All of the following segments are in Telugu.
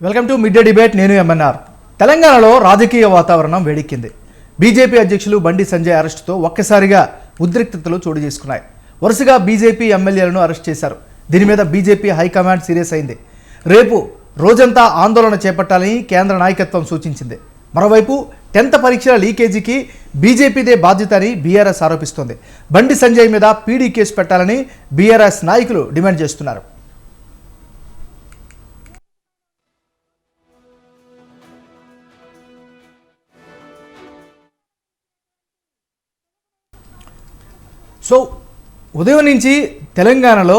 Welcome to mid day debate. నేను ఎంఎన్ఆర్. తెలంగాణలో రాజకీయ వాతావరణం వేడెక్కింది. బీజేపీ అధ్యక్షులు బండి సంజయ్ అరెస్టుతో ఒక్కసారిగా ఉద్రిక్తతలు చోటు చేసుకున్నాయి. వరుసగా బీజేపీ ఎమ్మెల్యేలను అరెస్ట్ చేశారు. దీని మీద బీజేపీ హైకమాండ్ సీరియస్ అయింది. రేపు రోజంతా ఆందోళన చేపట్టాలని కేంద్ర నాయకత్వం సూచించింది. మరోవైపు 10th పరీక్షల లీకేజీకి బీజేపీదే బాధ్యత అని బీఆర్ఎస్ ఆరోపిస్తోంది. బండి సంజయ్ మీద పీడీ కేసు పెట్టాలని బీఆర్ఎస్ నాయకులు డిమాండ్ చేస్తున్నారు. సో ఉదయం నుంచి తెలంగాణలో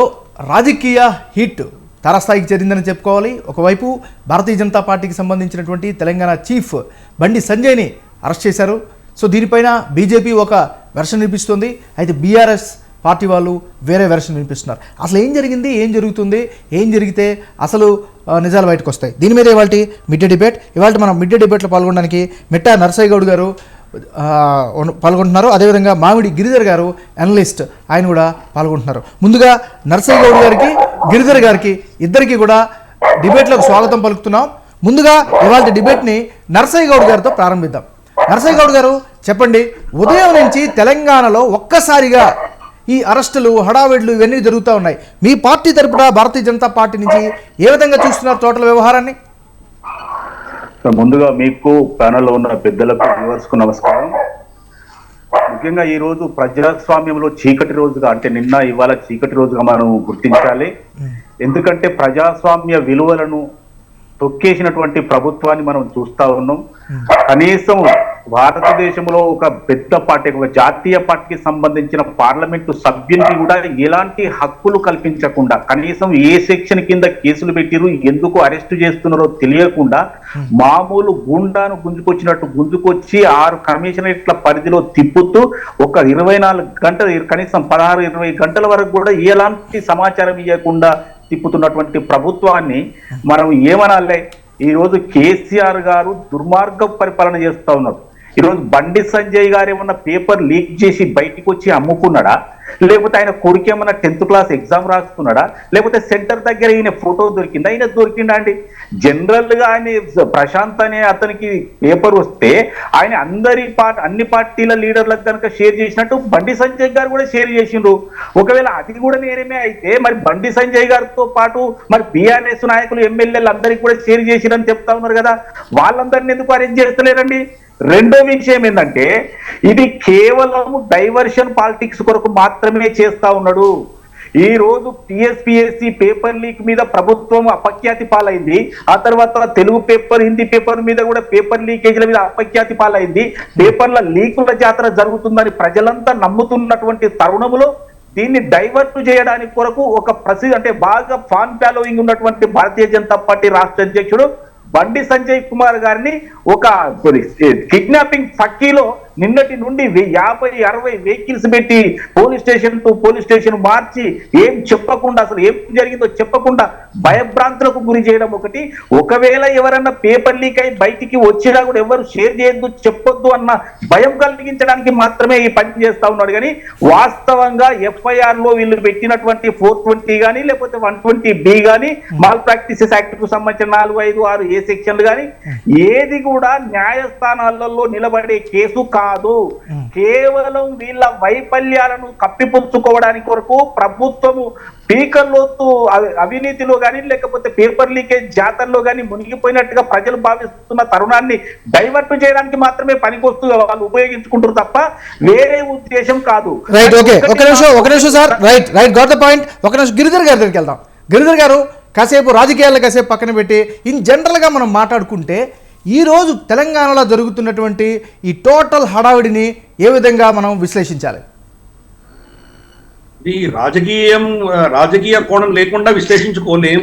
రాజకీయ హిట్ తారస్థాయికి చేరిందని చెప్పుకోవాలి. ఒకవైపు భారతీయ జనతా పార్టీకి సంబంధించినటువంటి తెలంగాణ చీఫ్ బండి సంజయ్ని అరెస్ట్ చేశారు. సో దీనిపైన బీజేపీ ఒక వెర్షన్ వినిపిస్తుంది. అయితే బీఆర్ఎస్ పార్టీ వాళ్ళు వేరే వెర్షన్ వినిపిస్తున్నారు. అసలు ఏం జరిగింది, ఏం జరుగుతుంది, ఏం జరిగితే అసలు నిజాలు బయటకు వస్తాయి, దీని మీద ఇవాళ మిడ్ డే డిబేట్. ఇవాళ మనం మిడ్ డే డిబేట్లో పాల్గొనడానికి మిట్టా నరసయ్య గౌడ్ గారు పాల్గొంటున్నారు. అదేవిధంగా మామిడి గిరిధర్ గారు అనలిస్ట్, ఆయన కూడా పాల్గొంటున్నారు. ముందుగా నరసయ్య గౌడ్ గారికి, గిరిధర్ గారికి ఇద్దరికి కూడా డిబేట్లకు స్వాగతం పలుకుతున్నాం. ముందుగా ఇవాళ డిబేట్ని నరసయ్య గౌడ్ గారితో ప్రారంభిద్దాం. నరసయ్య గౌడ్ గారు చెప్పండి, ఉదయం నుంచి తెలంగాణలో ఒక్కసారిగా ఈ అరెస్టులు, హడావిడ్లు ఇవన్నీ జరుగుతూ ఉన్నాయి. మీ పార్టీ తరపున భారతీయ జనతా పార్టీ నుంచి ఏ విధంగా చూస్తున్నారు టోటల్ వ్యవహారాన్ని? ముందుగా మీకు ప్యానల్లో ఉన్న పెద్దలకు, వ్యూవర్స్కు నమస్కారం. ముఖ్యంగా ఈ రోజు ప్రజాస్వామ్యంలో చీకటి రోజుగా, అంటే నిన్న ఇవాళ చీకటి రోజుగా మనం గుర్తించాలి. ఎందుకంటే ప్రజాస్వామ్య విలువలను తొక్కేసినటువంటి ప్రభుత్వాన్ని మనం చూస్తా ఉన్నాం. కనీసం భారతదేశంలో ఒక పెద్ద పార్టీ, ఒక జాతీయ పార్టీకి సంబంధించిన పార్లమెంటు సభ్యునికి కూడా ఎలాంటి హక్కులు కల్పించకుండా, కనీసం ఏ సెక్షన్ కింద కేసులు పెట్టిరు, ఎందుకు అరెస్ట్ చేస్తున్నారో తెలియకుండా మామూలు గుండాను గుంజుకొచ్చినట్టు గుంజుకొచ్చి 6 కమిషనరేట్ల పరిధిలో తిప్పుతూ ఒక 24 గంటలు, కనీసం 16-20 గంటల వరకు కూడా ఎలాంటి సమాచారం ఇవ్వకుండా తిప్పుతున్నటువంటి ప్రభుత్వాన్ని మనం ఏమనాలే? ఈ రోజు కేసీఆర్ గారు దుర్మార్గ పరిపాలన చేస్తా ఉన్నారు. ఈరోజు బండి సంజయ్ గారు ఏమన్నా పేపర్ లీక్ చేసి బయటికి వచ్చి అమ్ముకున్నాడా, లేకపోతే ఆయన కొడుకు ఏమన్నా 10th క్లాస్ ఎగ్జామ్ రాసుకున్నాడా, లేకపోతే సెంటర్ దగ్గర ఈయన ఫోటో దొరికిందా? ఆయన దొరికిందా అండి? జనరల్ గా ఆయన ప్రశాంత్ అనే అతనికి పేపర్ వస్తే ఆయన అన్ని పార్టీల లీడర్లకు కనుక షేర్ చేసినట్టు బండి సంజయ్ గారు కూడా షేర్ చేసిండ్రు. ఒకవేళ అది కూడా నేరమే అయితే మరి బండి సంజయ్ గారితో పాటు మరి బీఆర్ఎస్ నాయకులు, ఎమ్మెల్యేలు అందరికీ కూడా షేర్ చేసిరని చెప్తా ఉన్నారు కదా, వాళ్ళందరినీ ఎందుకు అరెస్ట్ చేస్తలేరండి? రెండో విషయం ఏంటంటే, ఇది కేవలం డైవర్షన్ పాలిటిక్స్ కొరకు మాత్రమే చేస్తా ఉన్నాడు. ఈ రోజు టీఎస్పీఎస్సీ పేపర్ లీక్ మీద ప్రభుత్వం అపఖ్యాతి పాలైంది. ఆ తర్వాత తెలుగు పేపర్, హిందీ పేపర్ మీద కూడా పేపర్ లీకేజీల మీద అపఖ్యాతి పాలైంది. పేపర్ల లీకుల జాతర జరుగుతుందని ప్రజలంతా నమ్ముతున్నటువంటి తరుణములో దీన్ని డైవర్ట్ చేయడానికి కొరకు ఒక అంటే బాగా ఫాన్ ఫాలోయింగ్ ఉన్నటువంటి భారతీయ జనతా పార్టీ రాష్ట్ర అధ్యక్షుడు బండి సంజయ్ కుమార్ గారిని ఒక కిడ్నాపింగ్ ఫక్కీలో నిన్నటి నుండి 50-60 వెహికల్స్ పెట్టి police station to police station మార్చి ఏం చెప్పకుండా, అసలు ఏం జరిగిందో చెప్పకుండా భయభ్రాంతులకు గురి చేయడం ఒకటి. ఒకవేళ ఎవరన్నా పేపర్ లీక్ అయి బయటికి వచ్చినా కూడా ఎవరు షేర్ చేయొద్దు, చెప్పొద్దు అన్న భయం కలిగించడానికి మాత్రమే ఈ పని చేస్తా ఉన్నాడు. కానీ వాస్తవంగా ఎఫ్ఐఆర్ లో వీళ్ళు పెట్టినటువంటి 420 కానీ లేకపోతే 120B కానీ మాల్ ప్రాక్టీసెస్ యాక్ట్ కు సంబంధించిన 4, 5, 6 ఏ సెక్షన్లు కానీ ఏది కూడా న్యాయస్థానాలలో నిలబడే కేసు కాదు. కేవలం వీళ్ళ వైఫల్యాలను కప్పిపుచ్చుకోవడానికి కొరకు ప్రభుత్వము స్పీకర్లోతు అవినీతిలో కానీ లేకపోతే పేపర్ లీకేజ్ జాతరలో కానీ మునిగిపోయినట్టుగా ప్రజలు భావిస్తున్న తరుణాన్ని డైవర్ట్ చేయడానికి మాత్రమే పనికొస్తూ వాళ్ళు ఉపయోగించుకుంటారు తప్ప వేరే ఉద్దేశం కాదు. ఒక నిమిషం sir. Right got the point. ఒక నిమిషం గిరిధర్ గారి దగ్గరికి వెళ్దాం. గిరిధర్ గారు, కాసేపు రాజకీయాలను కాసేపు పక్కన పెట్టి ఇన్ జనరల్గా మనం మాట్లాడుకుంటే ఈరోజు తెలంగాణలో జరుగుతున్నటువంటి ఈ టోటల్ హడావిడిని ఏ విధంగా మనం విశ్లేషించాలి? ఈ రాజకీయ కోణం లేకుండా విశ్లేషించుకోలేం.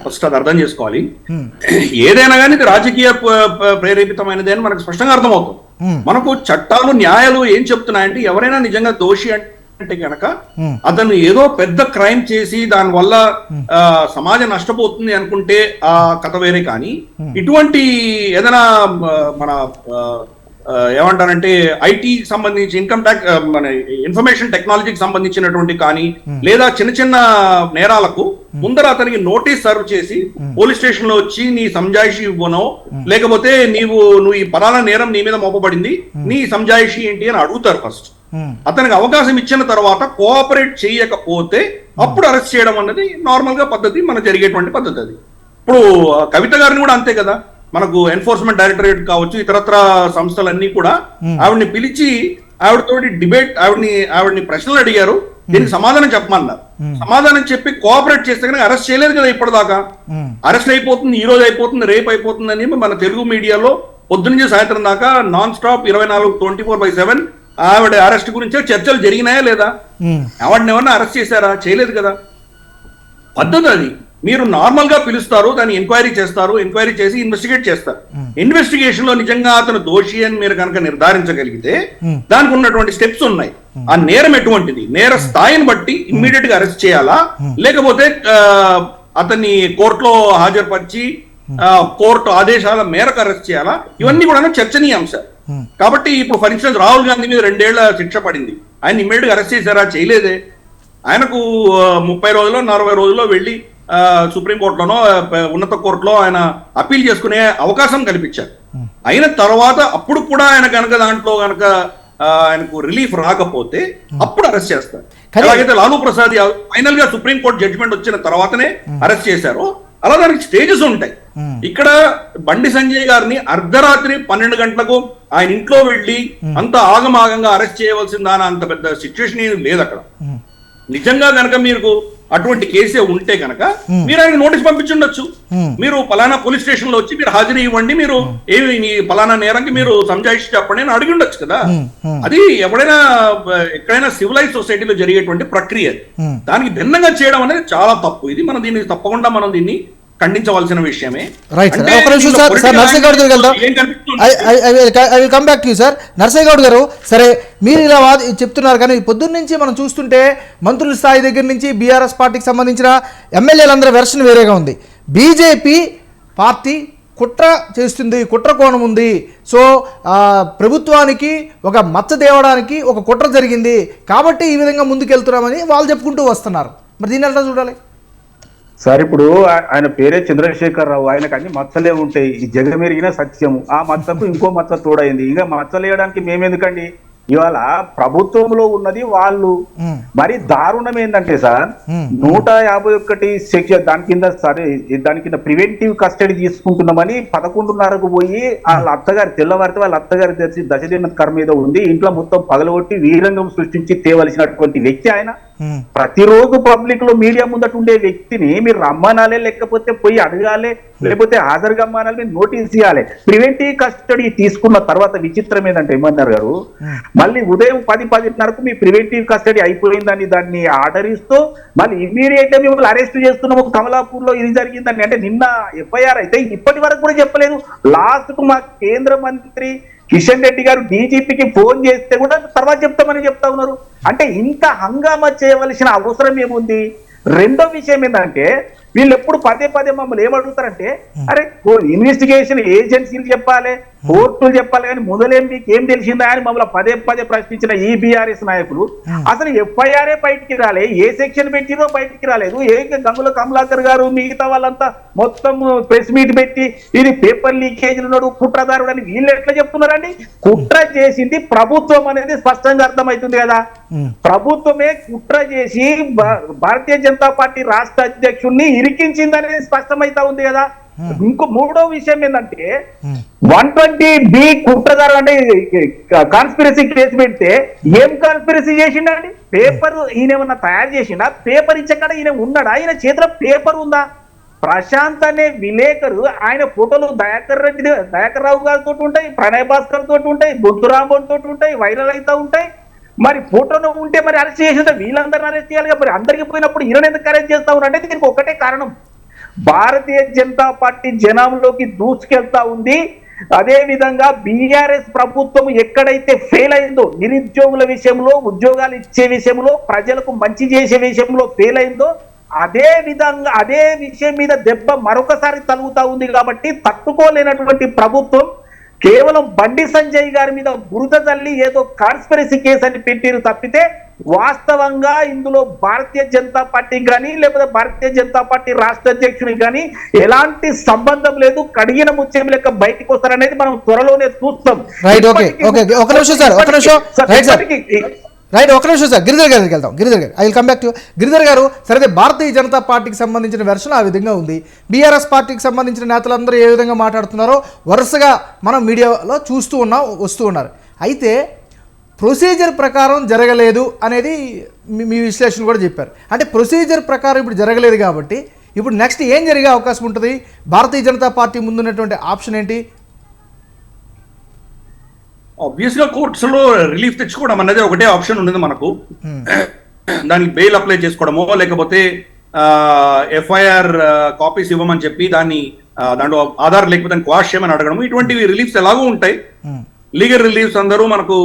ఫస్ట్ అది అర్థం చేసుకోవాలి. ఏదైనా కానీ ఇది రాజకీయ ప్రేరేపితమైనది అని మనకు స్పష్టంగా అర్థమవుతుంది. మనకు చట్టాలు, న్యాయాలు ఏం చెప్తున్నాయంటే, ఎవరైనా నిజంగా దోషి అంటే కనుక అతను ఏదో పెద్ద క్రైమ్ చేసి దాని వల్ల సమాజం నష్టపోతుంది అనుకుంటే ఆ కథ వేరే. కానీ ఇటువంటి ఏదైనా మన ఏమంటారంటే ఐటీ సంబంధించి ఇన్కమ్ ట్యాక్స్ మన ఇన్ఫర్మేషన్ టెక్నాలజీకి సంబంధించినటువంటి కానీ లేదా చిన్న చిన్న నేరాలకు ముందర అతనికి నోటీస్ సర్వ్ చేసి పోలీస్ స్టేషన్ లో వచ్చి నీ సంజాయిషి ఇవ్వనో లేకపోతే నువ్వు ఈ పలానా నేరం నీ మీద మోపబడింది నీ సంజాయిషి ఏంటి అని అడుగుతారు ఫస్ట్. అతనికి అవకాశం ఇచ్చిన తర్వాత కోఆపరేట్ చేయకపోతే అప్పుడు అరెస్ట్ చేయడం అన్నది నార్మల్ గా పద్ధతి, మనకు జరిగేటువంటి పద్ధతి అది. ఇప్పుడు కవిత గారిని కూడా అంతే కదా, మనకు ఎన్ఫోర్స్మెంట్ డైరెక్టరేట్ కావచ్చు ఇతరత్ర సంస్థలన్నీ కూడా ఆవిడ్ని పిలిచి ఆవిడతోటి డిబేట్ ఆవిడ్ని ప్రశ్నలు అడిగారు, దీనికి సమాధానం చెప్పమన్నారు. సమాధానం చెప్పి కోఆపరేట్ చేస్తే కనుక అరెస్ట్ చేయలేదు కదా ఇప్పటిదాకా. అరెస్ట్ అయిపోతుంది, ఈ రోజు అయిపోతుంది, రేపు అయిపోతుంది అని మన తెలుగు మీడియాలో పొద్దునుంచి సాయంత్రం దాకా నాన్ స్టాప్ 24/7 ఆవిడ అరెస్ట్ గురించే చర్చలు జరిగినాయా లేదా? ఆవిడని ఎవరన్నా అరెస్ట్ చేశారా? చేయలేదు కదా. పద్ధతి అది. మీరు నార్మల్ గా పిలుస్తారు, దాన్ని ఎంక్వైరీ చేస్తారు, ఎంక్వైరీ చేసి ఇన్వెస్టిగేట్ చేస్తారు. ఇన్వెస్టిగేషన్ లో నిజంగా అతను దోషి అని మీరు కనుక నిర్ధారించగలిగితే దానికి ఉన్నటువంటి స్టెప్స్ ఉన్నాయి. ఆ నేరం ఎటువంటిది, నేర స్థాయిని బట్టి ఇమ్మీడియట్ గా అరెస్ట్ చేయాలా, లేకపోతే అతన్ని కోర్టులో హాజరుపరిచి కోర్టు ఆదేశాల మేరకు అరెస్ట్ చేయాలా, ఇవన్నీ కూడా చర్చనీయాంశాలు. కాబట్టి ఇప్పుడు ఫర్ ఇన్స్టెన్స్ రాహుల్ గాంధీ మీద 2 ఏళ్ల శిక్ష పడింది, ఆయన ఇమ్మీడియట్ గా అరెస్ట్ చేశారా? చేయలేదే. ఆయనకు 30 రోజుల్లో 40 రోజుల్లో వెళ్ళి సుప్రీంకోర్టులోనో ఉన్నత కోర్టులో ఆయన అప్పీల్ చేసుకునే అవకాశం కల్పించారు. అయిన తర్వాత అప్పుడు కూడా ఆయన కనుక దాంట్లో కనుక ఆయనకు రిలీఫ్ రాకపోతే అప్పుడు అరెస్ట్ చేస్తారు. ఎలాగైతే లాలూ ప్రసాద్ ఫైనల్ గా సుప్రీంకోర్టు జడ్జిమెంట్ వచ్చిన తర్వాతనే అరెస్ట్ చేశారో అలా దానికి స్టేజెస్ ఉంటాయి. ఇక్కడ బండి సంజయ్ గారిని అర్ధరాత్రి 12 గంటలకు ఆయన ఇంట్లో వెళ్ళి అంత ఆగమాగంగా అరెస్ట్ చేయవలసిందా అంత పెద్ద సిచ్యువేషన్ ఏం లేదు అక్కడ. నిజంగా కనుక మీకు అటువంటి కేసే ఉంటే కనుక మీరు ఆయనకు నోటీస్ పంపించుండొచ్చు, మీరు పలానా పోలీస్ స్టేషన్ లో వచ్చి మీరు హాజరు ఇవ్వండి, మీరు ఏమి మీ పలానా నేరంకి మీరు సంజాయిషి చెప్పండి అని అడిగి ఉండొచ్చు కదా. అది ఎప్పుడైనా ఎక్కడైనా సివిలైజ్ సొసైటీలో జరిగేటువంటి ప్రక్రియ. దానికి భిన్నంగా చేయడం అనేది చాలా తప్పు. ఇది మనం దీన్ని తప్పకుండా మనం దీన్ని ఖండించవలసిన విషయమే. నర్సయ్య గౌడ్ గారు, సరే మీరు ఇలా చెప్తున్నారు కానీ పొద్దున్న నుంచి మనం చూస్తుంటే మంత్రుల స్థాయి దగ్గర నుంచి బీఆర్ఎస్ పార్టీకి సంబంధించిన ఎమ్మెల్యేలందరూ వెర్షన్ వేరేగా ఉంది. బీజేపీ పార్టీ కుట్ర చేస్తుంది, కుట్ర కోణం ఉంది, సో ప్రభుత్వానికి ఒక మచ్చ తేవడానికి ఒక కుట్ర జరిగింది కాబట్టి ఈ విధంగా ముందుకెళ్తున్నామని వాళ్ళు చెప్పుకుంటూ వస్తున్నారు. మరి దీన్ని ఎలా చూడాలి సార్? ఇప్పుడు ఆయన పేరే చంద్రశేఖరరావు, ఆయనకు అన్ని మచ్చలే ఉంటాయి, ఈ జగమెరిగిన సత్యము. ఆ మచ్చకు ఇంకో మచ్చ తోడైంది. ఇంకా మచ్చలేయడానికి మేమెందుకండి? ఇవాళ ప్రభుత్వంలో ఉన్నది వాళ్ళు. మరి దారుణం ఏంటంటే సార్, 151 సెక్షన్ దాని కింద సరే దాని కింద ప్రివెంటివ్ కస్టడీ తీసుకుంటున్నామని 11:30కు పోయి వాళ్ళ అత్తగారి తెల్లవారితే వాళ్ళ అత్తగారి తెలిసి దశదిన కర్మ మీద ఉంది, ఇంట్లో మొత్తం పగలగొట్టి వీరంగం సృష్టించి తేవలసినటువంటి వ్యక్తి ఆయన. ప్రతిరోజు పబ్లిక్ లో మీడియా ముందట ఉండే వ్యక్తిని మీరు రమ్మనాలే, లేకపోతే పోయి అడగాలి, లేకపోతే హాజరుగా అమ్మానాలి, మీరు నోటీస్ ఇవ్వాలి. ప్రివెంటివ్ కస్టడీ తీసుకున్న తర్వాత విచిత్రం ఏంటంటే ఏమన్నారు గారు, మళ్ళీ ఉదయం 10-10:30కు మీ ప్రివెంటివ్ కస్టడీ అయిపోయిందని దాన్ని ఆర్డర్ ఇస్తూ మళ్ళీ ఇమ్మీడియట్ గా మిమ్మల్ని అరెస్ట్ చేస్తున్నాము, కమలాపూర్ లో ఇది జరిగిందని. అంటే నిన్న ఎఫ్ఐఆర్ అయితే ఇప్పటి వరకు కూడా చెప్పలేదు. లాస్ట్ కు మా కేంద్ర మంత్రి కిషన్ రెడ్డి గారు డీజీపీకి ఫోన్ చేస్తే కూడా తర్వాత చెప్తామని చెప్తా ఉన్నారు. అంటే ఇంత హంగామా చేయవలసిన అవసరం ఏముంది? రెండో విషయం ఏంటంటే వీళ్ళు ఎప్పుడు పదే మమ్మల్ని ఏమడుగుతారంటే, అరే ఇన్వెస్టిగేషన్ ఏజెన్సీలు చెప్పాలి, కోర్టులు చెప్పాలి, కానీ మొదలేం మీకు ఏం తెలిసిందా అని మమ్మల్ని పదే ప్రశ్నించిన ఈ బీఆర్ఎస్ నాయకులు అసలు ఎఫ్ఐఆర్ఏ బయటికి రాలే, ఏ సెక్షన్ పెట్టిరో బయటికి రాలేదు. గంగుల కమలాకర్ గారు మిగతా వాళ్ళంతా మొత్తం ప్రెస్ మీట్ పెట్టి ఇది పేపర్ లీకేజ్ ఉన్నాడు, కుట్రదారుడు అని వీళ్ళు ఎట్లా చెప్తున్నారండి? కుట్ర చేసింది ప్రభుత్వం అనేది స్పష్టంగా అర్థమవుతుంది కదా. ప్రభుత్వమే కుట్ర చేసి భారతీయ జనతా పార్టీ రాష్ట్ర అధ్యక్షుడిని ఇరికించింది అనేది స్పష్టమైతా ఉంది కదా. ఇంకో మూడో విషయం ఏంటంటే 120B కుట్రదారు అంటే కాన్స్పిరసీ కేసు పెడితే ఏం కాన్స్పిరసీ చేసిండండి? పేపర్ ఈయనేమన్నా తయారు చేసిండా? పేపర్ ఇచ్చక్కడ ఈయన ఉన్నాడా? ఆయన చేతిలో పేపర్ ఉందా? ప్రశాంత్ అనే విలేకరు ఆయన ఫోటోలు దయాకర్ రావు గారితో ఉంటాయి, ప్రణయ్ భాస్కర్ తోటి ఉంటాయి, బొద్దురాంబన్ తోటి ఉంటాయి, వైరల్ అవుతా ఉంటాయి. మరి ఫోటోలో ఉంటే మరి అరెస్ట్ చేసిందా? వీళ్ళందరినీ అరెస్ట్ చేయాలిగా. మరి అందరికి పోయినప్పుడు ఈయన ఎందుకు అరెస్ట్ చేస్తా ఉన్నారంటే దీనికి ఒకటే కారణం, భారతీయ జనతా పార్టీ జనంలోకి దూసుకెళ్తా ఉంది. అదే విధంగా బీఆర్ఎస్ ప్రభుత్వం ఎక్కడైతే ఫెయిల్ అయిందో, నిరుద్యోగుల విషయంలో, ఉద్యోగాలు ఇచ్చే విషయంలో, ప్రజలకు మంచి చేసే విషయంలో ఫెయిల్ అయిందో, అదే విధంగా అదే విషయం మీద దెబ్బ మరొకసారి తలుగుతా ఉంది. కాబట్టి తట్టుకోలేనటువంటి ప్రభుత్వం కేవలం బండి సంజయ్ గారి మీద బురద తల్లి ఏదో కాన్స్పిరసీ కేసు అని పెట్టిరు తప్పితే వాస్తవంగా ఇందులో భారతీయ జనతా పార్టీ కానీ లేకపోతే భారతీయ జనతా పార్టీ రాష్ట్ర అధ్యక్షునికి కానీ ఎలాంటి సంబంధం లేదు. కడిగిన ముత్యం లెక్క బయటకు వస్తారనేది మనం త్వరలోనే చూస్తాం. రైట్, ఓకే ఓకే, ఒక నిమిషం సార్, ఒక నిమిషం. రైట్ సార్, రైట్, ఒక నిమిషం సార్. గిరిధర్ గారికి వెళ్తాం. గిరిధర్ గారు, I will come back to Giridhar గారు. సరే, భారతీయ జనతా పార్టీకి సంబంధించిన వెర్షన్ ఆ విధంగా ఉంది. బీఆర్ఎస్ పార్టీకి సంబంధించిన నేతలందరూ ఏ విధంగా మాట్లాడుతున్నారో వరుసగా మనం మీడియాలో చూస్తూ వస్తూ ఉన్నారు. అయితే ప్రొసీజర్ ప్రకారం జరగలేదు అనేది మీ విశ్లేషణ కూడా చెప్పారు. అంటే ప్రొసీజర్ ప్రకారం ఇప్పుడు జరగలేదు కాబట్టి ఇప్పుడు నెక్స్ట్ ఏం జరిగే అవకాశం ఉంటుంది? భారతీయ జనతా పార్టీ ముందున్నటువంటి ఆప్షన్ ఏంటి? ఆబ్వియస్ గా కోర్ట్స్ లో రిలీఫ్ తెచ్చుకోవడం అనేది ఒకటే ఆప్షన్ ఉండదు మనకు. దానికి బెయిల్ అప్లై చేసుకోవడమో లేకపోతే ఎఫ్ఐఆర్ కాపీస్ ఇవ్వమని చెప్పి దాంట్లో ఆధార్ లేకపోతే క్వాష్ చేయమని అడగడము, ఇటువంటివి రిలీఫ్స్ ఎలాగూ ఉంటాయి. లీగల్ రిలీఫ్స్ అందరూ మనకు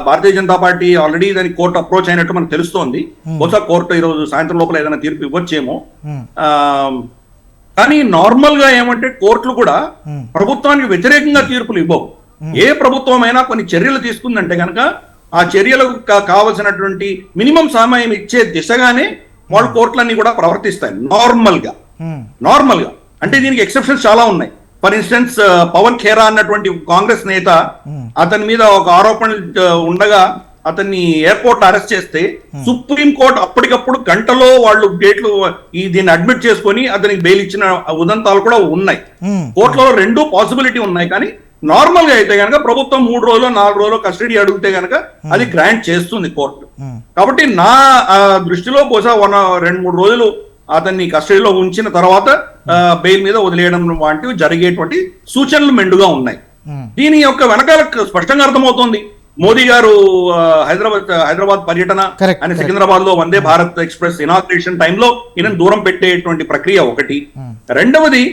భారతీయ జనతా పార్టీ ఆల్రెడీ దానికి కోర్టు అప్రోచ్ అయినట్టు మనకు తెలుస్తోంది. బహుశా కోర్టు ఈరోజు సాయంత్రం లోపల ఏదైనా తీర్పు ఇవ్వచ్చేమో. కానీ నార్మల్ గా ఏమంటే కోర్టులు కూడా ప్రభుత్వానికి వ్యతిరేకంగా తీర్పులు ఇవ్వవు. ఏ ప్రభుత్వం అయినా కొన్ని చర్యలు తీసుకుందంటే కనుక ఆ చర్యలకు కావలసినటువంటి మినిమం సమయం ఇచ్చే దిశగానే వాళ్ళు కోర్టులన్నీ కూడా ప్రవర్తిస్తాయి నార్మల్ గా. అంటే దీనికి ఎక్సెప్షన్స్ చాలా ఉన్నాయి. ఫర్ ఇన్స్టెన్స్ పవన్ ఖేరా అన్నటువంటి కాంగ్రెస్ నేత, అతని మీద ఒక ఆరోపణ ఉండగా అతన్ని ఎయిర్పోర్ట్ అరెస్ట్ చేస్తే సుప్రీం కోర్టు అప్పటికప్పుడు గంటలో వాళ్ళు గేట్లు దీన్ని అడ్మిట్ చేసుకొని అతనికి బెయిల్ ఇచ్చిన ఉదంతాలు కూడా ఉన్నాయి. కోర్టులో రెండు పాసిబిలిటీ ఉన్నాయి. కానీ నార్మల్ గా అయితే కనుక ప్రభుత్వం 3 రోజులు 4 రోజులు కస్టడీ అడిగితే కనుక అది గ్రాంట్ చేస్తుంది కోర్టు. కాబట్టి నా దృష్టిలో బహుశా 2-3 రోజులు అతన్ని కస్టడీలో ఉంచిన తర్వాత బెయిల్ మీద వదిలేయడం వంటివి జరిగేటువంటి సూచనలు మెండుగా ఉన్నాయి. దీని యొక్క వెనకాల స్పష్టంగా అర్థమవుతోంది. మోదీ గారు హైదరాబాద్ పర్యటన, ఆయన సికింద్రాబాద్ లో వందే భారత్ ఎక్స్ప్రెస్ ఇనాగ్రేషన్ టైంలో ఈయన దూరం పెట్టేటువంటి ప్రక్రియ ఒకటి. రెండవది,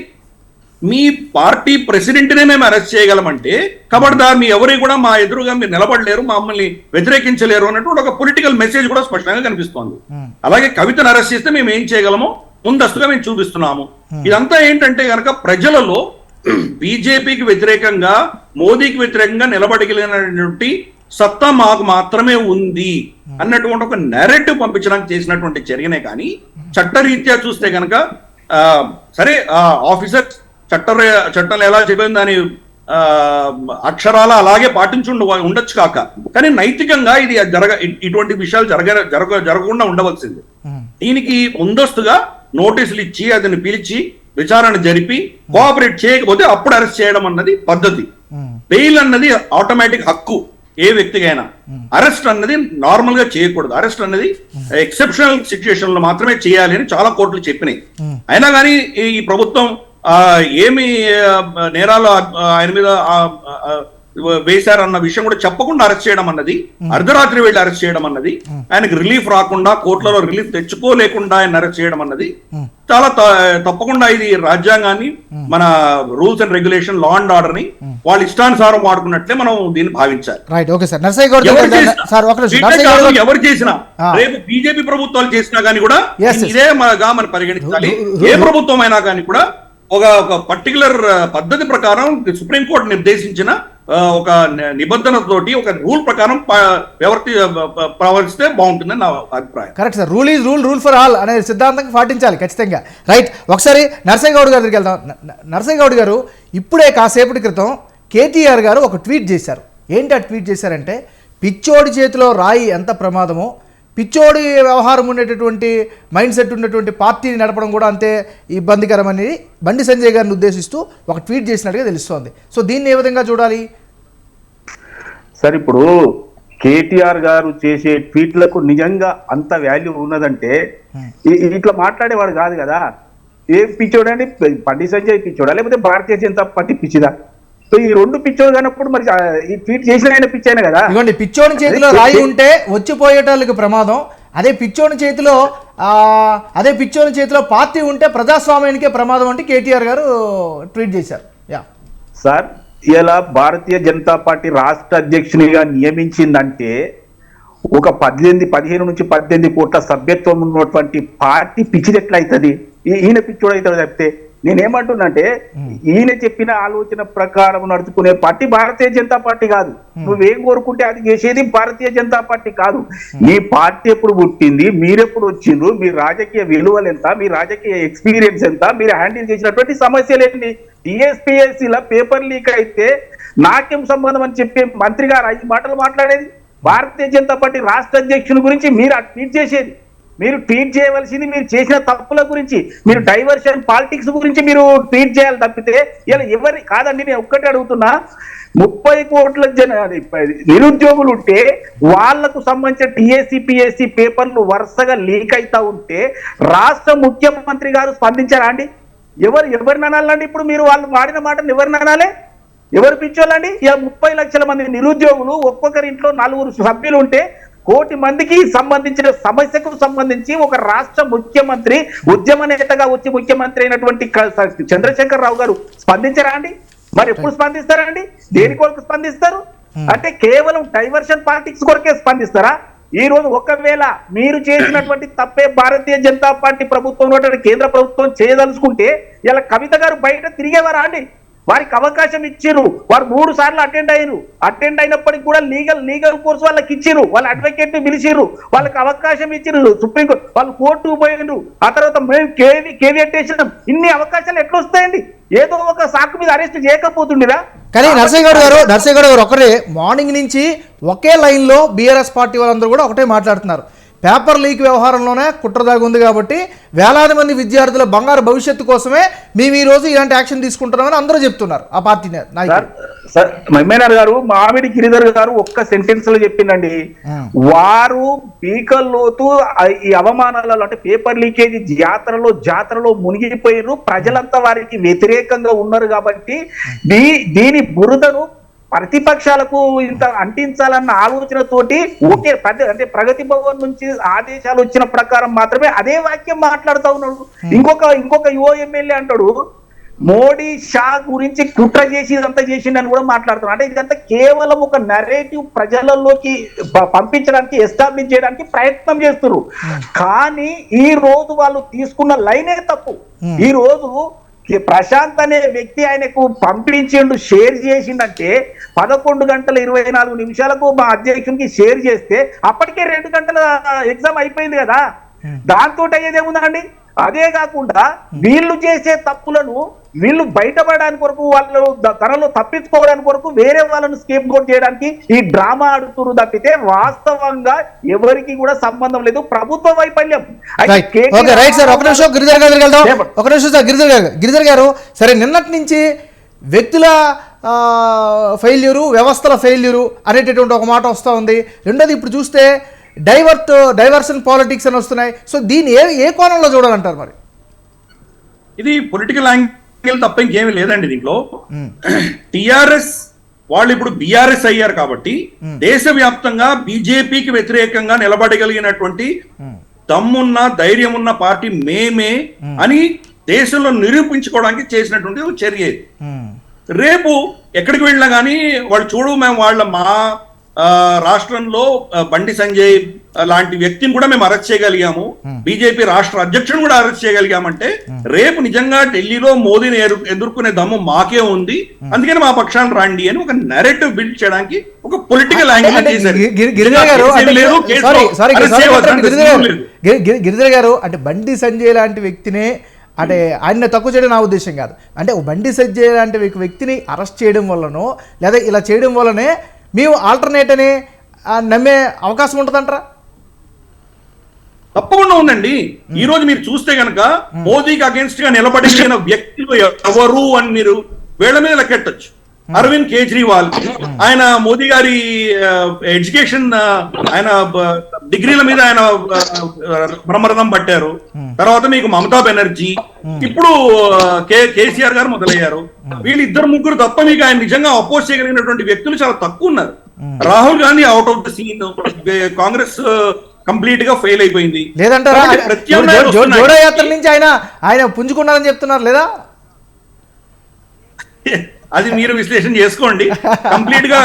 మీ పార్టీ ప్రెసిడెంట్ నే మేము అరెస్ట్ చేయగలమంటే ఖబర్దార్ మీ ఎవరి కూడా మా ఎదురుగా మీరు నిలబడలేరు, మమ్మల్ని వ్యతిరేకించలేరు అన్నట్టు ఒక పొలిటికల్ మెసేజ్ కూడా స్పష్టంగా కనిపిస్తోంది. అలాగే కవితను అరెస్ట్ చేస్తే మేము ఏం చేయగలమో ముందస్తుగా మేము చూపిస్తున్నాము. ఇదంతా ఏంటంటే కనుక ప్రజలలో బీజేపీకి వ్యతిరేకంగా, మోదీకి వ్యతిరేకంగా నిలబడగలిగినటువంటి సత్తా మాకు మాత్రమే ఉంది అన్నటువంటి ఒక నెరేటివ్ పంపించడానికి చేసినటువంటి చర్యనే. కానీ చట్టరీత్యా చూస్తే కనుక సరే ఆఫీసర్ చట్టం ఎలా చెప్పింది దాని అక్షరాల అలాగే ఉండొచ్చు కాక, కానీ నైతికంగా ఇది ఇటువంటి విషయాలు జరగకుండా ఉండవలసింది. దీనికి ముందస్తుగా నోటీసులు ఇచ్చి అతన్ని పిలిచి విచారణ జరిపి కోఆపరేట్ చేయకపోతే అప్పుడు అరెస్ట్ చేయడం అన్నది పద్ధతి. బెయిల్ అన్నది ఆటోమేటిక్ హక్కు ఏ వ్యక్తికైనా. అరెస్ట్ అన్నది నార్మల్ గా చేయకూడదు. అరెస్ట్ అన్నది ఎక్సెప్షనల్ సిచ్యుయేషన్ లో మాత్రమే చేయాలి అని చాలా కోర్టులు చెప్పినాయి. అయినా కానీ ఈ ప్రభుత్వం ఏమి నేరాలు ఆయన మీద వేశారన్న విషయం కూడా చెప్పకుండా అరెస్ట్ చేయడం అన్నది, అర్ధరాత్రి వెళ్ళి అరెస్ట్ చేయడం అన్నది, ఆయనకు రిలీఫ్ రాకుండా కోర్టులలో రిలీఫ్ తెచ్చుకోలేకుండా ఆయన అరెస్ట్ చేయడం అన్నది చాలా తప్పకుండా ఇది రాజ్యాంగాన్ని, మన rules and regulation, law and order ని వాళ్ళ ఇష్టానుసారం వాడుకున్నట్లే మనం దీన్ని భావించాలి. ఎవరు చేసినా, రేపు బీజేపీ ప్రభుత్వాలు చేసినా కానీ కూడా ఇదే మనం పరిగణించాలి. ఏ ప్రభుత్వం అయినా కానీ కూడా ఒక పర్టికులర్ పద్ధతి ప్రకారం సుప్రీంకోర్టు నిర్దేశించిన ఒక నిబంధనతోటి ఒక రూల్ ప్రకారం ప్రవర్తిస్తే బాగుంటుందని నా అభిప్రాయం. Correct sir. Rule is rule for all అనే సిద్ధాంతం పాటించాలి ఖచ్చితంగా. రైట్, ఒకసారి నర్సయ్య గౌడ్ గారి దగ్గరికి వెళ్దాం. నర్సయ్య గౌడ్ గారు, ఇప్పుడే కాసేపటి క్రితం కేటీఆర్ గారు ఒక ట్వీట్ చేశారు. ఏంటి ఆ ట్వీట్ చేశారంటే, పిచ్చోడి చేతిలో రాయి ఎంత ప్రమాదమో, పిచ్చోడి వ్యవహారం ఉండేటటువంటి మైండ్ సెట్ ఉన్నటువంటి పార్టీని నడపడం కూడా అంతే ఇబ్బందికరమని బండి సంజయ్ గారిని ఉద్దేశిస్తూ ఒక ట్వీట్ చేసినట్టుగా తెలుస్తోంది. సో దీన్ని ఏ విధంగా చూడాలి? సార్, ఇప్పుడు కేటీఆర్ గారు చేసే ట్వీట్లకు నిజంగా అంత వాల్యూ ఉన్నదంటే ఇట్లా మాట్లాడేవాడు కాదు కదా. ఏ పిచ్చోడని, బండి సంజయ్ పిచ్చోడా లేకపోతే భారతీయ జనతా పార్టీ పిచ్చిదా? సో ఈ రెండు పిచ్చోడు కానప్పుడు మరి ఈ ట్వీట్ చేసిన ఆయన పిచ్చాయన కదా. ఇవ్వండి, పిచ్చోడి చేతిలో రాయి ఉంటే వచ్చిపోయేటాళ్ళకి ప్రమాదం, అదే పిచ్చోడి చేతిలో పార్టీ ఉంటే ప్రజాస్వామ్యానికే ప్రమాదం అంటే కేటీఆర్ గారు ట్వీట్ చేశారు. సార్, ఇలా భారతీయ జనతా పార్టీ రాష్ట్ర అధ్యక్షునిగా నియమించిందంటే ఒక 15 నుంచి 18 కోట్ల సభ్యత్వం ఉన్నటువంటి పార్టీ పిచ్చిది ఎట్లయితుంది? ఈయన పిచ్చోడు అవుతాడు తప్పితే నేనేమంటున్నంటే ఈయన చెప్పిన ఆలోచన ప్రకారం నడుచుకునే పార్టీ భారతీయ జనతా పార్టీ కాదు. నువ్వేం కోరుకుంటే అది చేసేది భారతీయ జనతా పార్టీ కాదు. మీ పార్టీ ఎప్పుడు పుట్టింది, మీరెప్పుడు వచ్చిండ్రు, మీ రాజకీయ విలువలు ఎంత, మీ రాజకీయ ఎక్స్పీరియన్స్ ఎంత, మీరు హ్యాండిల్ చేసినటువంటి సమస్యలు ఏంటి? టీఎస్పీఎస్సీల పేపర్ లీక్ అయితే నాకేం సంబంధం అని చెప్పే మంత్రి గారు 5 మాటలు మాట్లాడేది. భారతీయ జనతా పార్టీ రాష్ట్ర అధ్యక్షుని గురించి మీరు ట్వీట్ చేసేది. మీరు ట్వీట్ చేయవలసింది మీరు చేసిన తప్పుల గురించి, మీరు డైవర్షన్ పాలిటిక్స్ గురించి మీరు ట్వీట్ చేయాలి తప్పితే ఇలా ఎవరి కాదండి. నేను ఒక్కటే అడుగుతున్నా, 30 కోట్ల నిరుద్యోగులు ఉంటే వాళ్లకు సంబంధించిన టీఎస్సీ పేపర్లు వరుసగా లీక్ అవుతా ఉంటే రాష్ట్ర ముఖ్యమంత్రి గారు స్పందించారా అండి? ఎవరిని అనాలండి? ఇప్పుడు మీరు వాళ్ళు వాడిన మాటను ఎవరిని అనాలి? ఎవరు పిచ్చోళ్ళండి? ఇలా 30 లక్షల మంది నిరుద్యోగులు, ఒక్కొక్కరి ఇంట్లో 4 సభ్యులు ఉంటే 1 కోటి మందికి సంబంధించిన సమస్యకు సంబంధించి ఒక రాష్ట్ర ముఖ్యమంత్రి, ఉద్యమ నేతగా వచ్చి ముఖ్యమంత్రి అయినటువంటి చంద్రశేఖర్ రావు గారు స్పందించరా అండి? మరి ఎప్పుడు స్పందిస్తారా అండి? దేని కొరకు స్పందిస్తారు? అంటే కేవలం డైవర్షన్ పాలిటిక్స్ కొరకే స్పందిస్తారా? ఈ రోజు ఒకవేళ మీరు చేసినటువంటి తప్పే భారతీయ జనతా పార్టీ ప్రభుత్వం కేంద్ర ప్రభుత్వం చేయదలుచుకుంటే ఇలా కవిత గారు బయట తిరిగేవారా అండి? వారికి అవకాశం ఇచ్చిర్రు, వారు 3 సార్లు అటెండ్ అయినప్పటికీ కూడా లీగల్ కోర్స్ వాళ్ళకి ఇచ్చిర్రు, వాళ్ళ అడ్వకేట్ ని పిలిచిర్రు, వాళ్ళకి అవకాశం ఇచ్చిర్రు, సుప్రీంకోర్టు వాళ్ళు కోర్టుకు పోయిండ్రు, ఆ తర్వాత మేము కేవీఎట్ వేసినాం. ఇన్ని అవకాశాలు ఎట్లా వస్తాయండి? ఏదో ఒక సాకు మీద అరెస్ట్ చేయకపోతుండేదా? కానీ నర్సయ్య గారు ఒకటే మార్నింగ్ నుంచి ఒకే లైన్లో బీఆర్ఎస్ పార్టీ వాళ్ళందరూ కూడా ఒకటే మాట్లాడుతున్నారు. పేపర్ లీక్ వ్యవహారంలోనే కుట్ర దాగి ఉంది కాబట్టి వేలాది మంది విద్యార్థుల బంగారు భవిష్యత్తు కోసమే మేము ఈ రోజు ఇలాంటి యాక్షన్ తీసుకుంటున్నామని అందరూ చెప్తున్నారు. ఆ పార్టీ మమ్మేనార్ గారు, మామిడి గిరిధర్ గారు ఒక్క సెంటెన్స్ లో చెప్పిందండి, వారు పీకల్లోతు ఈ అవమానాలలో అంటే పేపర్ లీకేజీ జాతరలో మునిగిపోయినారు, ప్రజలంతా వారికి వ్యతిరేకంగా ఉన్నారు కాబట్టి దీని బురదను ప్రతిపక్షాలకు ఇంత అంటించాలన్న ఆలోచనతోటి ఒకే అంటే ప్రగతి భవన్ నుంచి ఆదేశాలు వచ్చిన ప్రకారం మాత్రమే అదే వాక్యం మాట్లాడుతూ ఉన్నాడు. ఇంకొక యువ ఎమ్మెల్యే అంటాడు, మోడీ షా గురించి కుట్ర చేసి ఇదంతా చేసిండని కూడా మాట్లాడుతున్నాడు. అంటే ఇదంతా కేవలం ఒక నరేటివ్ ప్రజలలోకి పంపించడానికి, ఎస్టాబ్లిష్ చేయడానికి ప్రయత్నం చేస్తున్నారు. కానీ ఈ రోజు వాళ్ళు తీసుకున్న లైనే తప్పు. ఈ రోజు ప్రశాంత్ అనే వ్యక్తి ఆయనకు పంపించిండు, షేర్ చేసిండంటే 11:24 మా అధ్యక్షునికి షేర్ చేస్తే అప్పటికే 2 గంటల ఎగ్జామ్ అయిపోయింది కదా. దాంతో అయ్యేదేముందండి? అదే కాకుండా వీళ్ళు చేసే తప్పులను వీళ్ళు బయటపడడానికి కొరకు, వాళ్ళు తనలో తప్పించుకోవడానికి కొరకు వేరే వాళ్ళను స్కేప్ గోట్ చేయడానికి ఈ డ్రామా ఆడుతున్నారు తప్పితే వాస్తవంగా ఎవరికి కూడా సంబంధం లేదు. ప్రభుత్వ వైఫల్యం. గిరిధర్ గారు, సరే నిన్నటి నుంచి వ్యక్తుల ఫెయిల్యూరు, వ్యవస్థల ఫెయిల్యూరు అనేటటువంటి ఒక మాట వస్తూ ఉంది. రెండోది ఇప్పుడు చూస్తే డైవర్షన్ పాలిటిక్స్ అని వస్తున్నాయి. సో దీన్ని ఏ కోణంలో చూడాలంటారు? మరి ఇది పొలిటికల్ యాంగిల్ తప్ప ఇంకేమీ లేదండి దీంట్లో. టిఆర్ఎస్ వాళ్ళు ఇప్పుడు బీఆర్ఎస్ అయ్యారు కాబట్టి దేశవ్యాప్తంగా బీజేపీకి వ్యతిరేకంగా నిలబడగలిగినటువంటి దమ్మున్న ధైర్యం ఉన్న పార్టీ మేమే అని దేశంలో నిరూపించుకోవడానికి చేసినటువంటి ఒక చర్య. రేపు ఎక్కడికి వెళ్ళినా కానీ వాళ్ళు చూడు, మేము మా రాష్ట్రంలో బండి సంజయ్ లాంటి వ్యక్తిని కూడా మేము అరెస్ట్ చేయగలిగాము, బీజేపీ రాష్ట్ర అధ్యక్షుడు కూడా అరెస్ట్ చేయగలిగామంటే రేపు నిజంగా ఢిల్లీలో మోదీని ఎదుర్కొనే దమ్ము మాకే ఉంది, అందుకని మా పక్షాన్ని రండి అని ఒక నెరేటివ్ బిల్డ్ చేయడానికి ఒక పొలిటికల్ యాంగిల్ చేశారు. గిరిధర్ గారు, అంటే బండి సంజయ్ లాంటి వ్యక్తినే, అంటే ఆయన తక్కువ చేయడం నా ఉద్దేశం కాదు, అంటే బండి సంజయ్ లాంటి వ్యక్తిని అరెస్ట్ చేయడం వల్లనో లేదా ఇలా చేయడం వల్లనే మేము ఆల్టర్నేట్ అని నమ్మే అవకాశం ఉంటుందంటారా? తప్పకుండా ఉందండి. ఈ రోజు మీరు చూస్తే కనుక మోదీకి అగేన్స్ట్ గా నిలబడిన వ్యక్తులు ఎవరు అని మీరు వేళ్ల మీద లెక్కెట్టచ్చు. అరవింద్ కేజ్రీవాల్, ఆయన మోదీ గారి ఎడ్యుకేషన్, ఆయన డిగ్రీల మీద ఆయన బ్రహ్మరథం పట్టారు. తర్వాత మీకు మమతా బెనర్జీ, ఇప్పుడు కేసీఆర్ గారు మొదలయ్యారు. వీళ్ళిద్దరు ముగ్గురు తప్ప మీకు ఆయన నిజంగా అపోజ్ చేయగలిగినటువంటి వ్యక్తులు చాలా తక్కువ ఉన్నారు. Rahul Gandhi out of the scene, Congress complete గా ఫెయిల్ అయిపోయింది. లేదంటారా? జోడో యాత్ర నుంచి ఆయన పుంజుకున్నారని చెప్తున్నారు లేదా? అది మీరు విశ్లేషణ చేసుకోండి. కంప్లీట్ గా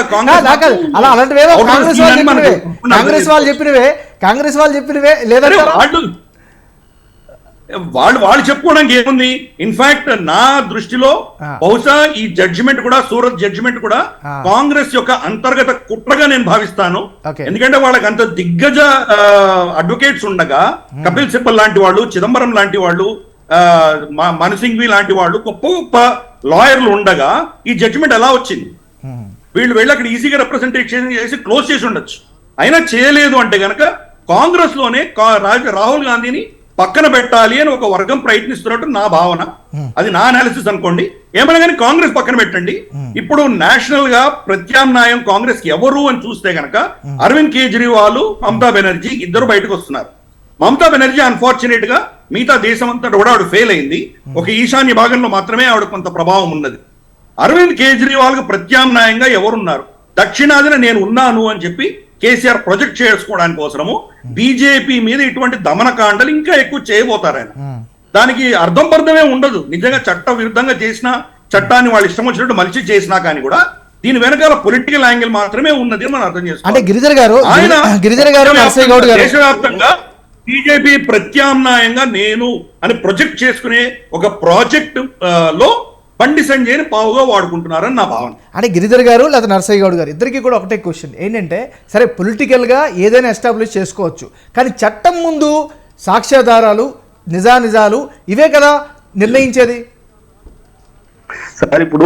అలాంటివేవో కాంగ్రెస్ వాళ్ళు చెప్పినవే లేదంటారా? వాళ్ళు చెప్పుకోవడానికి ఏముంది? ఇన్ఫాక్ట్ నా దృష్టిలో బహుశా ఈ జడ్జిమెంట్ కూడా, సూరత్ జడ్జిమెంట్ కూడా కాంగ్రెస్ యొక్క అంతర్గత కుట్రగా నేను భావిస్తాను. ఎందుకంటే వాళ్ళకి అంత దిగ్గజ అడ్వకేట్స్ ఉండగా, కపిల్ సిబ్బల్ లాంటి వాళ్ళు, చిదంబరం లాంటి వాళ్ళు, మన్సింఘ్వి లాంటి వాళ్ళు, గొప్ప గొప్ప లాయర్లు ఉండగా ఈ జడ్జిమెంట్ ఎలా వచ్చింది? వీళ్ళు వెళ్ళి అక్కడ ఈజీగా రిప్రజెంటేషన్ చేసి క్లోజ్ చేసి ఉండొచ్చు. అయినా చేయలేదు అంటే గనక కాంగ్రెస్ లోనే రాహుల్ గాంధీని పక్కన పెట్టాలి అని ఒక వర్గం ప్రయత్నిస్తున్నట్టు నా భావన. అది నా అనాలిసిస్ అనుకోండి. ఏమైనా కానీ కాంగ్రెస్ పక్కన పెట్టండి. ఇప్పుడు నేషనల్ గా ప్రత్యామ్నాయం కాంగ్రెస్ కి ఎవరు అని చూస్తే గనక అరవింద్ కేజ్రీవాల్, మమతా బెనర్జీ ఇద్దరు బయటకు వస్తున్నారు. మమతా బెనర్జీ అన్ఫార్చునేట్ గా మిగతా దేశం అంతా కూడా ఆవిడ ఫెయిల్ అయింది. ఒక ఈశాన్య భాగంలో మాత్రమే ఆవిడ కొంత ప్రభావం ఉన్నది. అరవింద్ కేజ్రీవాల్ కు ప్రత్యామ్నాయంగా ఎవరున్నారు? దక్షిణాదిన నేను ఉన్నాను అని చెప్పి కేసీఆర్ ప్రొజెక్ట్ చేసుకోవడానికి కోసము బీజేపీ మీద ఇటువంటి దమనకాండలు ఇంకా ఎక్కువ చేయబోతారు ఆయన. దానికి అర్థం పర్థమే ఉండదు. నిజంగా చట్ట విరుద్ధంగా చేసిన చట్టాన్ని వాళ్ళు ఇష్టం వచ్చినట్టు మలిచి చేసినా కానీ కూడా దీని వెనకాల పొలిటికల్ యాంగిల్ మాత్రమే ఉన్నది మనం అర్థం చేసుకోవాలి. అంటే గిరిధర్ గారు దేశవ్యాప్తంగా బీజేపీ ప్రత్యామ్నాయంగా నేను అని ప్రొజెక్ట్ చేసుకునే ఒక ప్రాజెక్ట్ లో బండి సంజయ్ని పావుగా వాడుకుంటున్నారని నా భావన. అంటే గిరిధర్ గారు లేదా నర్సయ్య గౌడ్ గారు ఇద్దరికి కూడా ఒకటే క్వశ్చన్ ఏంటంటే, సరే పొలిటికల్గా ఏదైనా ఎస్టాబ్లిష్ చేసుకోవచ్చు, కానీ చట్టం ముందు సాక్ష్యాధారాలు, నిజానిజాలు ఇవే కదా నిర్ణయించేది. సార్ ఇప్పుడు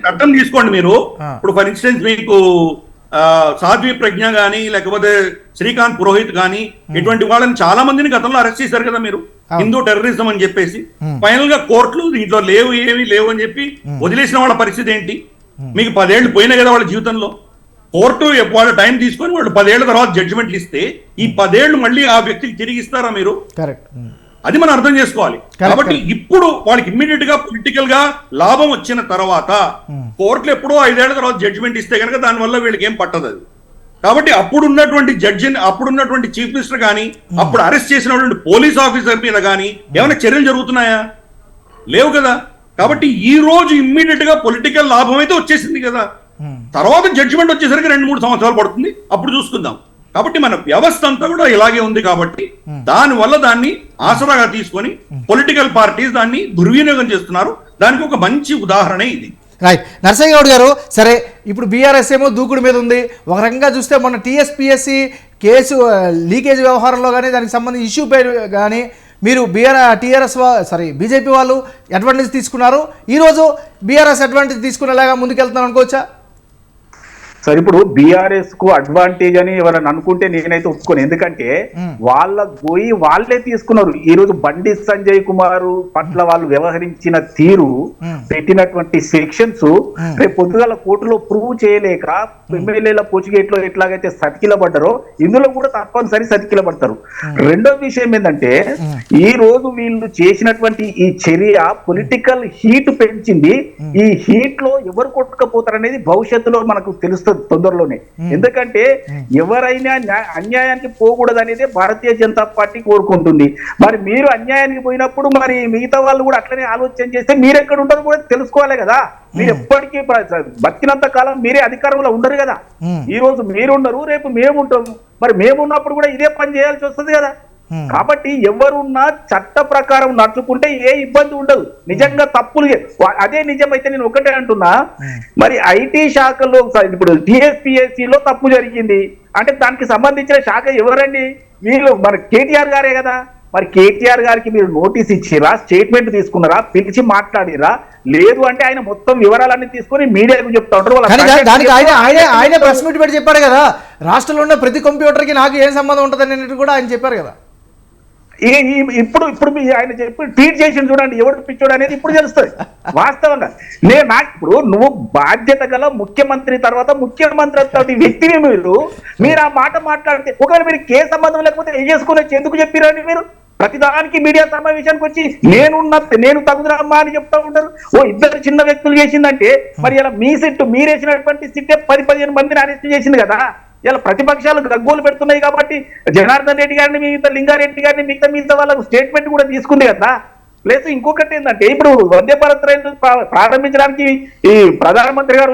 చట్టం తీసుకోండి మీరు. ఇప్పుడు ఫర్ ఇన్స్టెన్స్ మీకు సాధ్వి ప్రజ్ఞ గాని, లేకపోతే శ్రీకాంత్ పురోహిత్ గాని, ఇటువంటి వాళ్ళని చాలా మందిని గతంలో అరెస్ట్ చేశారు కదా మీరు, హిందూ టెర్రరిజం అని చెప్పేసి. ఫైనల్ గా కోర్టులు దీంట్లో ఏమీ లేవు అని చెప్పి వదిలేసిన వాళ్ళ పరిస్థితి ఏంటి? మీకు 10 ఏళ్ళు పోయినాయి కదా వాళ్ళ జీవితంలో. కోర్టు వాళ్ళ టైం తీసుకొని వాళ్ళు 10 ఏళ్ల తర్వాత జడ్జిమెంట్లు ఇస్తే ఈ 10 ఏళ్ళు మళ్ళీ ఆ వ్యక్తికి తిరిగి ఇస్తారా మీరు? అది మనం అర్థం చేసుకోవాలి. కాబట్టి ఇప్పుడు వాళ్ళకి ఇమ్మీడియట్ గా పొలిటికల్ గా లాభం వచ్చిన తర్వాత కోర్టులు ఎప్పుడో 5 ఏళ్ల తర్వాత జడ్జిమెంట్ ఇస్తే కనుక దానివల్ల వీళ్ళకి ఏం పట్టదు అది. కాబట్టి అప్పుడున్నటువంటి జడ్జిని, అప్పుడున్నటువంటి చీఫ్ మినిస్టర్ కానీ, అప్పుడు అరెస్ట్ చేసినటువంటి పోలీస్ ఆఫీసర్ మీద కానీ ఏమైనా చర్యలు జరుగుతున్నాయా? లేవు కదా. కాబట్టి ఈ రోజు ఇమ్మీడియట్ గా పొలిటికల్ లాభం అయితే వచ్చేసింది కదా. తర్వాత జడ్జిమెంట్ వచ్చేసరికి 2-3 సంవత్సరాలు పడుతుంది, అప్పుడు చూసుకుందాం. కాబట్టి మన వ్యవస్థ అంతా కూడా ఇలాగే ఉంది. కాబట్టి దానివల్ల దాన్ని ఆసరాగా తీసుకొని పొలిటికల్ పార్టీస్ దాన్ని దుర్వినియోగం చేస్తున్నారు. దానికి ఒక మంచి ఉదాహరణ ఇది. రైట్. నర్సయ్య గౌడ్ గారు, సరే ఇప్పుడు బీఆర్ఎస్ ఏమో దూకుడు మీద ఉంది. ఒక రకంగా చూస్తే మొన్న టీఎస్పీఎస్సీ కేసు లీకేజ్ వ్యవహారంలో కానీ దానికి సంబంధించి ఇష్యూ పై కానీ మీరు బీజేపీ వాళ్ళు అడ్వాంటేజ్ తీసుకున్నారు. ఈరోజు బీఆర్ఎస్ అడ్వాంటేజ్ తీసుకునేలాగా ముందుకెళ్తున్నారు అనుకోవచ్చా? సార్ ఇప్పుడు బీఆర్ఎస్ కు అడ్వాంటేజ్ అని ఎవరైనా అనుకుంటే నేనైతే ఒప్పుకోను. ఎందుకంటే వాళ్ళ పోయి వాళ్ళే తీసుకున్నారు. ఈ రోజు బండి సంజయ్ కుమార్ పట్ల వాళ్ళు వ్యవహరించిన తీరు, పెట్టినటువంటి సెక్షన్స్ రేపు పొద్దుగాల కోర్టులో ప్రూవ్ చేయలేక ఎమ్మెల్యేల పోచిగేట్లో ఎట్లాగైతే సతికిలబడ్డారో ఇందులో కూడా తప్పనిసరి సతికిలబడతారు. రెండో విషయం ఏంటంటే, ఈ రోజు వీళ్ళు చేసినటువంటి ఈ చర్య పొలిటికల్ హీట్ పెంచింది. ఈ హీట్ లో ఎవరు కొట్టుకపోతారనేది భవిష్యత్తులో మనకు తెలుస్తుంది తొందరలోనే. ఎందుకంటే ఎవరైనా అన్యాయానికి పోకూడదు అనేది భారతీయ జనతా పార్టీ కోరుకుంటుంది. మరి మీరు అన్యాయానికి పోయినప్పుడు మరి మిగతా వాళ్ళు కూడా అట్లనే ఆలోచన చేస్తే మీరు ఎక్కడ ఉంటారో కూడా తెలుసుకోవాలి కదా. మీరు ఎప్పటికీ బతికినంత కాలం మీరే అధికారంలో ఉండరు కదా. ఈ రోజు మీరున్నారు, రేపు మేము ఉంటాము. మరి మేము ఉన్నప్పుడు కూడా ఇదే పని చేయాల్సి వస్తుంది కదా. కాబట్టి ఎవరున్నా చట్ట ప్రకారం నడుచుకుంటే ఏ ఇబ్బంది ఉండదు. నిజంగా తప్పులు అదే నిజమైతే నేను ఒకటే అంటున్నా, మరి ఐటీ శాఖలో ఇప్పుడు టీఎస్పీఎస్సీలో తప్పు జరిగింది అంటే దానికి సంబంధించిన శాఖ ఎవరండి? వీళ్ళు మన కేటీఆర్ గారే కదా. మరి కేటీఆర్ గారికి మీరు నోటీస్ ఇచ్చిరా, స్టేట్మెంట్ తీసుకున్నారా, పిలిచి మాట్లాడిరా? లేదు అంటే ఆయన మొత్తం వివరాలన్నీ తీసుకొని మీడియాకు చెప్తా ఉంటారు. దానికి ఆయన ప్రెస్ మీట్ పెట్టి చెప్పారు కదా, రాష్ట్రంలో ఉన్న ప్రతి కంప్యూటర్కి నాకు ఏం సంబంధం ఉంటుంది అనేది కూడా ఆయన చెప్పారు కదా. ఇప్పుడు ఆయన చెప్పి ట్వీట్ చేసి చూడండి ఎవడు పిచ్చోడు అనేది ఇప్పుడు తెలుస్తుంది వాస్తవంగా. ఇప్పుడు నువ్వు బాధ్యత గల ముఖ్యమంత్రి తర్వాత ముఖ్యమంత్రి వ్యక్తిని మీరు ఆ మాట మాట్లాడితే, ఒకవేళ మీరు కేసు సంబంధం లేకపోతే ఏం చేసుకుని ఎందుకు చెప్పారండి? మీరు ప్రతిదానికి మీడియా సమావేశానికి వచ్చి నేను తగుదరమ్మా అని చెప్తా ఉంటారు. ఇద్దరు చిన్న వ్యక్తులు చేసిందంటే మరి ఇలా మీ సిట్టు మీరేసినటువంటి సిట్టే 10-15 మందిని అరెస్ట్ చేసింది కదా. ఇలా ప్రతిపక్షాలు గగ్గోలు పెడుతున్నాయి కాబట్టి జనార్దన్ రెడ్డి గారిని, మిగతా లింగారెడ్డి గారిని, మిగతా వాళ్ళకు స్టేట్మెంట్ కూడా తీసుకుంది కదా. ప్లస్ ఇంకొకటి ఏంటంటే ఇప్పుడు వందే భారత్ రైలు ప్రారంభించడానికి ఈ ప్రధానమంత్రి గారు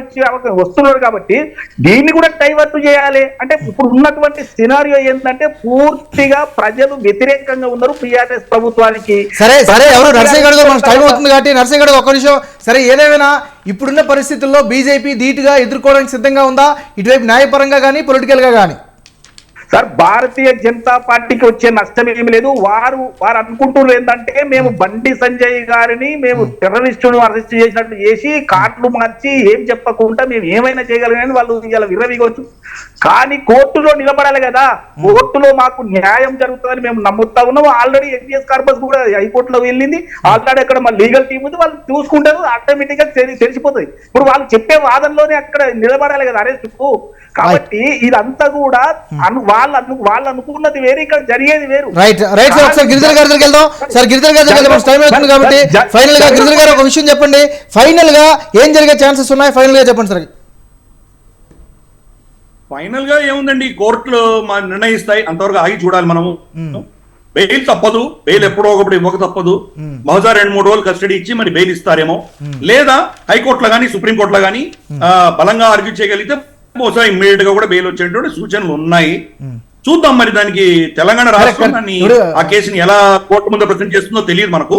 వస్తున్నారు కాబట్టి దీన్ని కూడా డైవర్ట్ చేయాలి. అంటే ఇప్పుడు ఉన్నటువంటి సినారియో ఏంటంటే పూర్తిగా ప్రజలు వ్యతిరేకంగా ఉన్నారు టీఆర్ఎస్ ప్రభుత్వానికి. సరే ఎవరు నర్సయ్య గారు మనకు టైం అవుతుంది కాబట్టి నర్సయ్య గారు ఒక్క నిమిషం. సరే ఏదేమైనా ఇప్పుడున్న పరిస్థితుల్లో బీజేపీ ధీటుగా ఎదుర్కోవడానికి సిద్ధంగా ఉందా ఇటువైపు న్యాయపరంగా కానీ పొలిటికల్గా కానీ? సార్ భారతీయ జనతా పార్టీకి వచ్చే నష్టం ఏమి లేదు. వారు అనుకుంటున్నారు ఏంటంటే మేము బండి సంజయ్ గారిని మేము టెర్రరిస్టును అరెస్ట్ చేసినట్టు చేసి కార్డులు మార్చి ఏం చెప్పకుండా మేము ఏమైనా చేయగలిగాని వాళ్ళు ఇలా విర్రవీగవచ్చు. కానీ కోర్టులో నిలబడాలి కదా, కోర్టులో మాకు న్యాయం జరుగుతుందని మేము నమ్ముతా ఉన్నాము. ఆల్రెడీ ఎన్టీఎస్ కార్పస్ కూడా హైకోర్టులో వెళ్ళింది. ఆల్రెడీ అక్కడ మా లీగల్ టీం ఉంది, వాళ్ళు చూసుకుంటారు, ఆటోమేటిక్ గా తెలిసిపోతుంది. ఇప్పుడు వాళ్ళు చెప్పే వాదనలోనే అక్కడ నిలబడాలి కదా అరెస్టుకు. కాబట్టి ఇదంతా కూడా వాళ్ళు అనుకున్నది వేరే, ఇక్కడ జరిగేది వేరు. రైట్ సార్, ఒకసారి గిరిధర్ గారి దగ్గరికి వెళ్దాం. సార్ గిరిధర్ గారి దగ్గరికి వెళ్దాం, టైం అవుతుంది కాబట్టి ఫైనల్ గా గిరిధర్ గారు ఒక విషయం చెప్పండి. ఫైనల్ గా ఏం జరిగే ఛాన్సెస్ ఉన్నాయి, ఫైనల్ గా చెప్పండి సార్. ఫైనల్ గా ఏముందండి, కోర్టులు నిర్ణయిస్తాయి, అంతవరకు ఆగి చూడాలి మనము. బెయిల్ తప్పదు, బెయిల్ ఎప్పుడో ఒకప్పుడు ఇవ్వక తప్పదు. బహుశా 2-3 రోజులు కస్టడీ ఇచ్చి మరి బెయిల్ ఇస్తారేమో, లేదా హైకోర్టులో కానీ సుప్రీంకోర్టులో కానీ బలంగా ఆర్గ్యూ చేయగలిగితే బహుశా ఇమ్మీడియట్ గా కూడా బెయిల్ వచ్చేటువంటి సూచనలు ఉన్నాయి. చూద్దాం మరి దానికి తెలంగాణ రాష్ట్రం ఆ కేసుని ఎలా కోర్టు ముందు ప్రజెంట్ చేస్తుందో తెలియదు మనకు.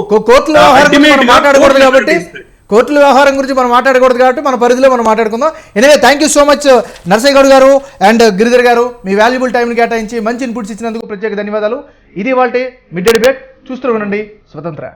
కోర్టుల వ్యవహారం గురించి మనం మాట్లాడకూడదు కాబట్టి మన పరిధిలో మనం మాట్లాడుకుందాం. Anyway thank you so much Narsaiah Goud garu and Giridhar గారు, మీ వాల్యుబుల్ టైంని కేటాయించి మంచి ఇన్పుట్స్ ఇచ్చినందుకు ప్రత్యేక ధన్యవాదాలు. ఇది వాళ్ళ మిడ్ డే డిబేట్. చూస్తూ ఉండండి స్వతంత్ర.